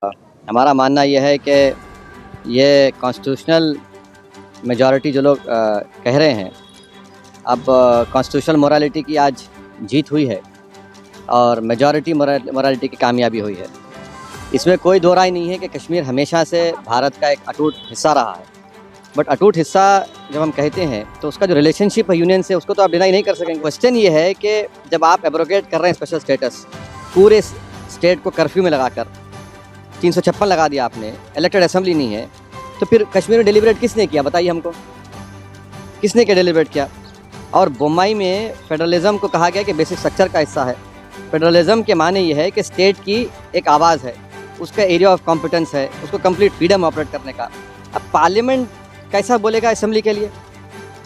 हमारा मानना यह है कि ये कॉन्स्टिट्यूशनल मेजॉरिटी जो लोग कह रहे हैं, अब कॉन्स्टिट्यूशनल मोरालिटी की आज जीत हुई है और मेजॉरिटी मोरालिटी की कामयाबी हुई है। इसमें कोई दो राय नहीं है कि कश्मीर हमेशा से भारत का एक अटूट हिस्सा रहा है। बट अटूट हिस्सा जब हम कहते हैं तो उसका जो रिलेशनशिप है यूनियन से, उसको तो आप डिनाई नहीं कर सकेंगे। क्वेश्चन ये है कि जब आप एब्रोगेट कर रहे हैं स्पेशल स्टेटस, पूरे स्टेट को कर्फ्यू में लगाकर 356 लगा दिया आपने, इलेक्टेड असेंबली नहीं है, तो फिर कश्मीर में डिलीबरेट किसने किया बताइए हमको, किसने क्या डिलीबरेट किया? और बोम्बई में फेडरलिज्म को कहा गया कि बेसिक स्ट्रक्चर का हिस्सा है। फेडरलिज्म के माने ये है कि स्टेट की एक आवाज़ है, उसका एरिया ऑफ कॉम्पिटेंस है, उसको कंप्लीट फ्रीडम ऑपरेट करने का। अब पार्लियामेंट कैसा बोलेगा असेंबली के लिए,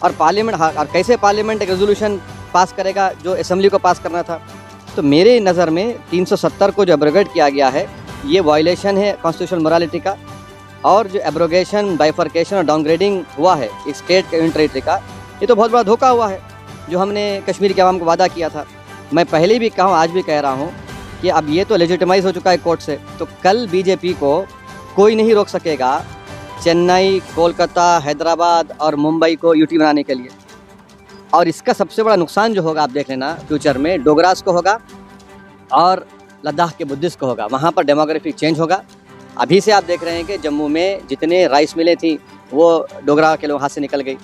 और पार्लियामेंट और कैसे पार्लियामेंट एक रेजोल्यूशन पास करेगा जो असेंबली को पास करना था? तो मेरे नज़र में 370 को जो एब्रोगेट किया गया है, ये वायलेशन है कॉन्स्टिट्यूशनल मोरालिटी का। और जो एब्रोगेशन, बाइफर्केशन और डाउनग्रेडिंग हुआ है एक स्टेट के यूनियन टेरिटरी का, ये तो बहुत बड़ा धोखा हुआ है जो हमने कश्मीर के आवाम को वादा किया था। मैं पहले भी कहा हूँ, आज भी कह रहा हूँ कि अब ये तो लेजिटिमाइज हो चुका है कोर्ट से, तो कल बीजेपी को कोई नहीं रोक सकेगा चेन्नई, कोलकाता, हैदराबाद और मुंबई को यूटी बनाने के लिए। और इसका सबसे बड़ा नुकसान जो होगा, आप देख लेना फ्यूचर में, डोगरास को होगा और लद्दाख के बुद्धिस्ट को होगा। वहाँ पर डेमोग्राफिक चेंज होगा। अभी से आप देख रहे हैं कि जम्मू में जितने राइस मिलें थी वो डोगरा के लोग हाथ से निकल गई,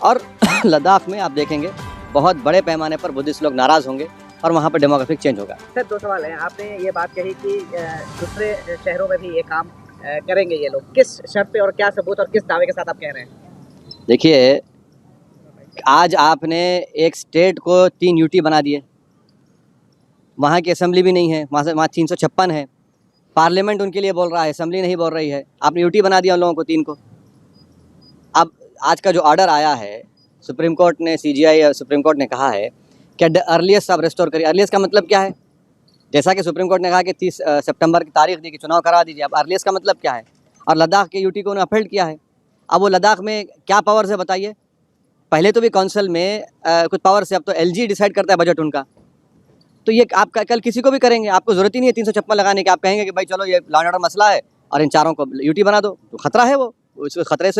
और लद्दाख में आप देखेंगे बहुत बड़े पैमाने पर बुद्धिस्ट लोग नाराज़ होंगे और वहाँ पर डेमोग्राफिक चेंज होगा। सर, दो सवाल हैं। आपने ये बात कही कि दूसरे शहरों में भी ये काम करेंगे ये लोग, किस शर्त पे और क्या सबूत और किस दावे के साथ आप कह रहे हैं? देखिए, आज आपने एक स्टेट को 3 यूटी बना दिए, वहाँ की असेंबली भी नहीं है, वहाँ 356 है, पार्लियामेंट उनके लिए बोल रहा है, असेंबली नहीं बोल रही है। आपने यूटी बना दिया उन लोगों को 3 को। अब आज का जो ऑर्डर आया है सुप्रीम कोर्ट ने, सीजीआई और सुप्रीम कोर्ट ने कहा है कि अर्लीस्ट आप रेस्टोर करिए। अर्लीस्ट का मतलब क्या है? जैसा कि सुप्रीम कोर्ट ने कहा कि 30 सितंबर की तारीख दी कि चुनाव करा दीजिए। अब अर्लीस्ट का मतलब क्या है? और लद्दाख के यूटी को उन्होंने अपील किया है। अब वो लद्दाख में क्या पावर से बताइए? पहले तो भी काउंसिल में कुछ पावर से, अब तो एलजी डिसाइड करता है बजट उनका। तो ये आप कल किसी को भी करेंगे, आपको ज़रूरत ही नहीं है 356 लगाने की। आप कहेंगे कि भाई चलो ये लॉ एंड ऑर्डर मसला है और इन चारों को यूटी बना दो, तो खतरा है वो, उस खतरे से